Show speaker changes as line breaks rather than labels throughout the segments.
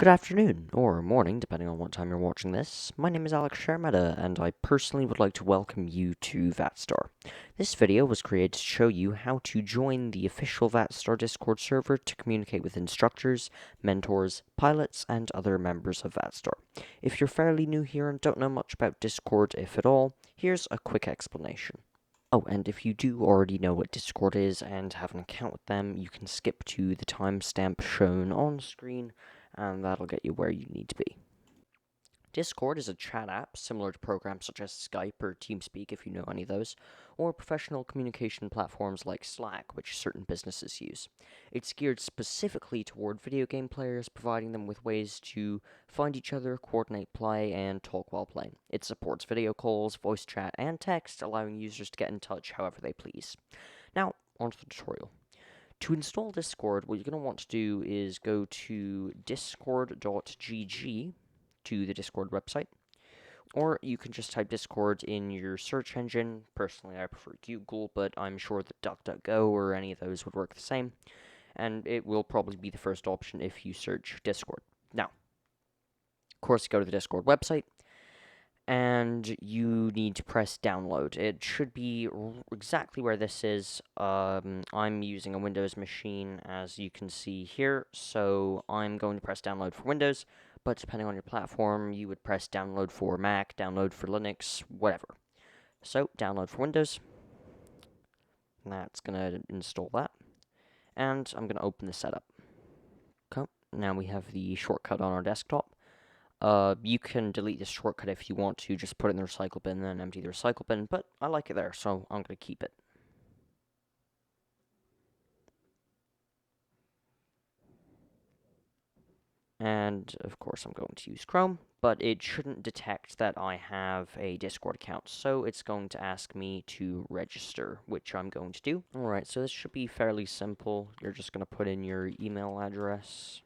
Good afternoon, or morning, depending on what time you're watching this. My name is Alex Sharmeta, and I personally would like to welcome you to VATSTAR. This video was created to show you how to join the official VATSTAR Discord server to communicate with instructors, mentors, pilots, and other members of VATSTAR. If you're fairly new here and don't know much about Discord, if at all, here's a quick explanation. Oh, and if you do already know what Discord is and have an account with them, you can skip to the timestamp shown on screen, and that'll get you where you need to be. Discord is a chat app similar to programs such as Skype or TeamSpeak, if you know any of those, or professional communication platforms like Slack, which certain businesses use. It's geared specifically toward video game players, providing them with ways to find each other, coordinate play, and talk while playing. It supports video calls, voice chat, and text, allowing users to get in touch however they please. Now, onto the tutorial. To install Discord, what you're going to want to do is go to discord.gg, to the Discord website, or you can just type Discord in your search engine. Personally, I prefer Google, but I'm sure that DuckDuckGo or any of those would work the same, and it will probably be the first option if you search Discord. Now, of course, go to the Discord website, and you need to press download. It should be exactly where this is. I'm using a Windows machine, as you can see here, so I'm going to press download for Windows, but depending on your platform, you would press download for Mac, download for Linux, whatever. So, download for Windows. That's going to install that, and I'm going to open the setup. Okay, now we have the shortcut on our desktop. You can delete this shortcut if you want to, just put it in the recycle bin and then empty the recycle bin, but I like it there, so I'm going to keep it. And, of course, I'm going to use Chrome, but it shouldn't detect that I have a Discord account, so it's going to ask me to register, which I'm going to do. Alright, so this should be fairly simple. You're just going to put in your email address.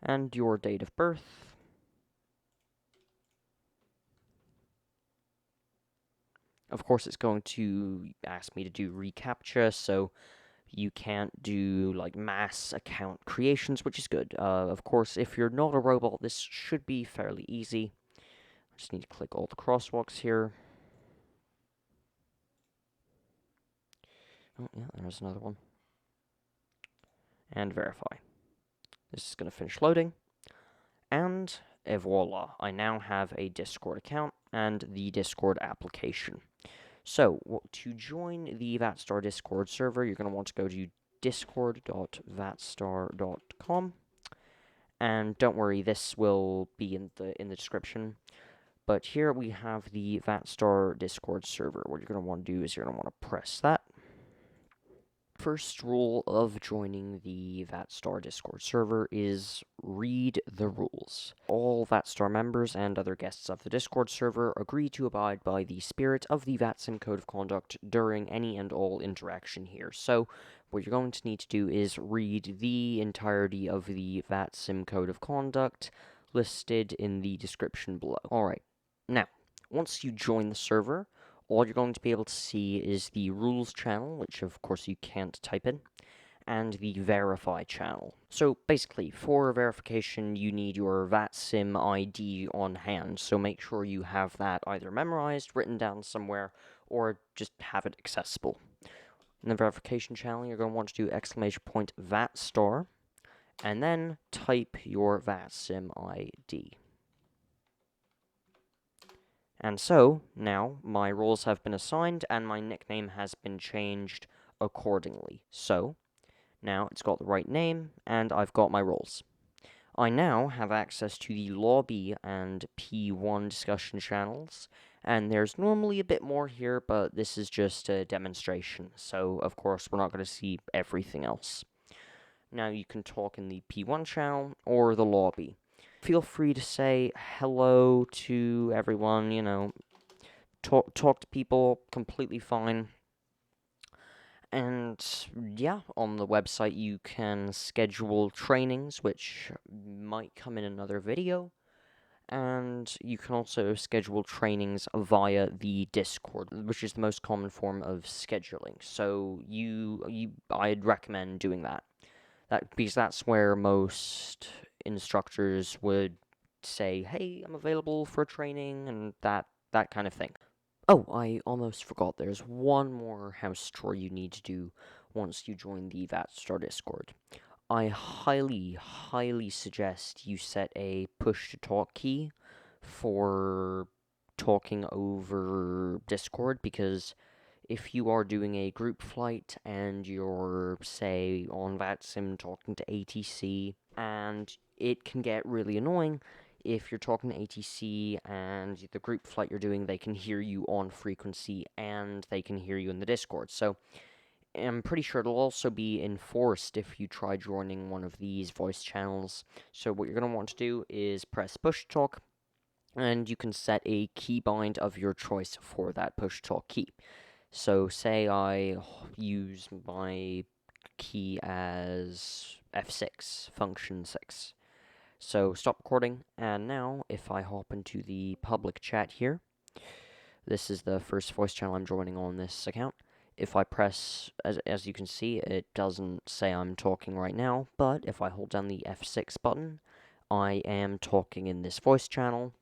And your date of birth. Of course, it's going to ask me to do reCAPTCHA, so you can't do, like, mass account creations, which is good. Of course, if you're not a robot, this should be fairly easy. I just need to click all the crosswalks here. Oh, yeah, there's another one. And verify. This is going to finish loading. And voila, I now have a Discord account and the Discord application. So, to join the VATSTAR Discord server, you're going to want to go to discord.vatstar.com. And don't worry, this will be in the description. But here we have the VATSTAR Discord server. What you're going to want to do is you're going to want to press that. First rule of joining the VATSTAR Discord server is read the rules. All VATSTAR members and other guests of the Discord server agree to abide by the spirit of the VATSIM Code of Conduct during any and all interaction here. So, what you're going to need to do is read the entirety of the VATSIM Code of Conduct listed in the description below. Alright, now, once you join the server, all you're going to be able to see is the rules channel, which of course you can't type in, and the verify channel. So basically, for verification, you need your VATSIM ID on hand, so make sure you have that either memorized, written down somewhere, or just have it accessible. In the verification channel, you're going to want to do !VATSTAR, and then type your VATSIM ID. And so, now, my roles have been assigned, and my nickname has been changed accordingly. So, now it's got the right name, and I've got my roles. I now have access to the lobby and P1 discussion channels, and there's normally a bit more here, but this is just a demonstration, so of course we're not going to see everything else. Now you can talk in the P1 channel or the lobby. Feel free to say hello to everyone, you know, talk to people, completely fine. And yeah, on the website you can schedule trainings, which might come in another video. And you can also schedule trainings via the Discord, which is the most common form of scheduling. So I'd recommend doing that. Because that's where most instructors would say, "Hey, I'm available for training," and that kind of thing. Oh, I almost forgot. There's one more house chore you need to do once you join the VATSTAR Discord. I highly suggest you set a push-to-talk key for talking over Discord, because if you are doing a group flight and you're, say, on VATSIM talking to ATC, and it can get really annoying if you're talking to ATC and the group flight you're doing, they can hear you on frequency and they can hear you in the Discord. So I'm pretty sure it'll also be enforced if you try joining one of these voice channels. So what you're going to want to do is press push talk, and you can set a keybind of your choice for that push talk key. So say I use my key as F6, function 6. So stop recording, and now if I hop into the public chat here, this is the first voice channel I'm joining on this account. If I press, as you can see, it doesn't say I'm talking right now, but if I hold down the F6 button, I am talking in this voice channel,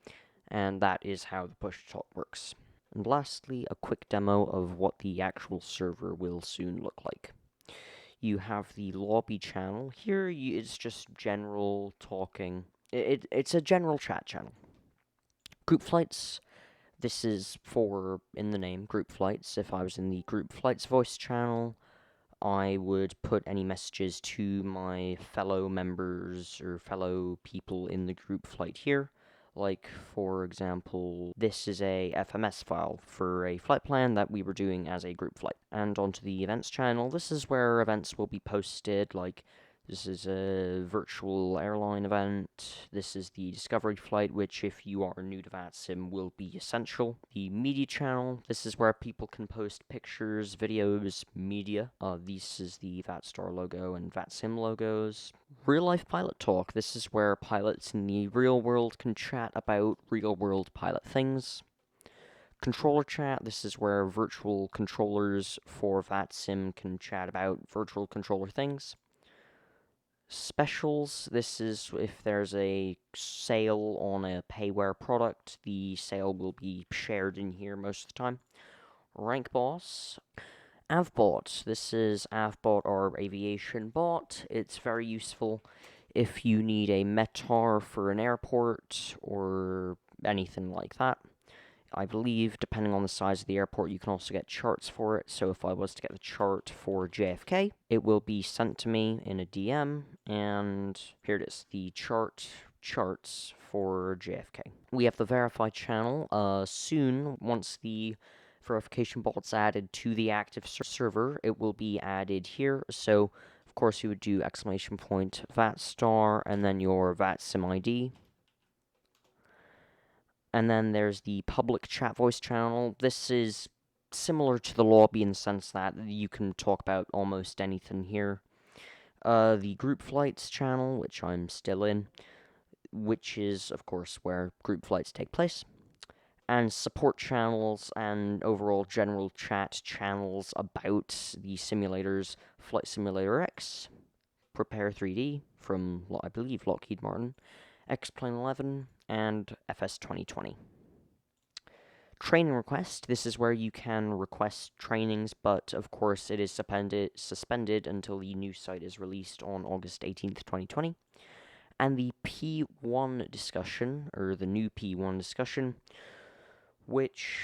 and that is how the push talk works. And lastly, a quick demo of what the actual server will soon look like. You have the lobby channel. Here, it's just general talking. It's a general chat channel. Group flights. This is for, in the name, group flights. If I was in the group flights voice channel, I would put any messages to my fellow members or fellow people in the group flight here. Like, for example, this is a FMS file for a flight plan that we were doing as a group flight. And onto the events channel, this is where events will be posted, like this is a virtual airline event. This is the Discovery flight, which, if you are new to VATSIM, will be essential. The media channel, this is where people can post pictures, videos, media. This is the VATSTAR logo and VATSIM logos. Real life pilot talk, this is where pilots in the real world can chat about real world pilot things. Controller chat, this is where virtual controllers for VATSIM can chat about virtual controller things. Specials, this is if there's a sale on a payware product, the sale will be shared in here most of the time. Rank boss. Avbot, this is Avbot, our aviation bot. It's very useful if you need a METAR for an airport or anything like that. I believe, depending on the size of the airport, you can also get charts for it. So if I was to get the chart for JFK, it will be sent to me in a DM, and here it is, the charts for JFK. We have the verify channel. Soon, once the verification bot's added to the active server, it will be added here. So, of course, you would do exclamation point VATSTAR and then your VATSIM ID. And then there's the public chat voice channel. This is similar to the lobby in the sense that you can talk about almost anything here. The group flights channel, which I'm still in, which is, of course, where group flights take place. And support channels and overall general chat channels about the simulators, Flight Simulator X, Prepare 3D from, I believe, Lockheed Martin, X-Plane 11, and FS 2020. Training request. This is where you can request trainings, but of course it is suspended until the new site is released on August 18th, 2020. And the P1 discussion, or the new P1 discussion, which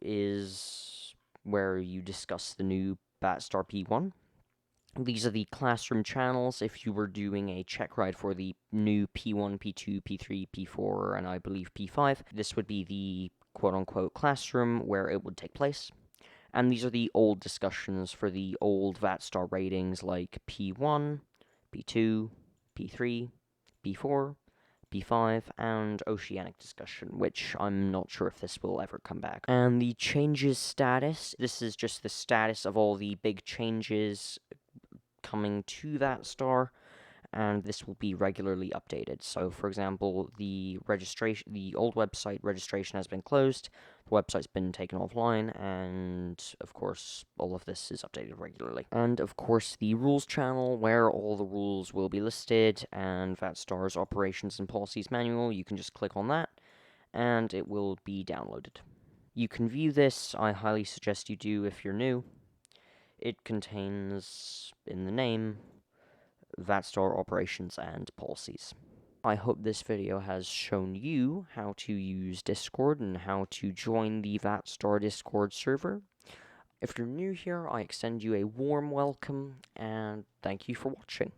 is where you discuss the new VATSTAR P1. These are the classroom channels if you were doing a check ride for the new P1, P2, P3, P4, and I believe P5. This would be the quote-unquote classroom where it would take place. And these are the old discussions for the old VATSTAR ratings like P1, P2, P3, P4, P5, and Oceanic discussion, which I'm not sure if this will ever come back. And the changes status, this is just the status of all the big changes coming to VATSTAR, and this will be regularly updated. So, for example, the old website registration has been closed, the website's been taken offline, and of course, all of this is updated regularly. And of course, the rules channel, where all the rules will be listed, and VATSTAR's operations and policies manual, you can just click on that, and it will be downloaded. You can view this. I highly suggest you do if you're new. It contains, in the name, VATSTAR operations and policies. I hope this video has shown you how to use Discord and how to join the VATSTAR Discord server. If you're new here, I extend you a warm welcome, and thank you for watching.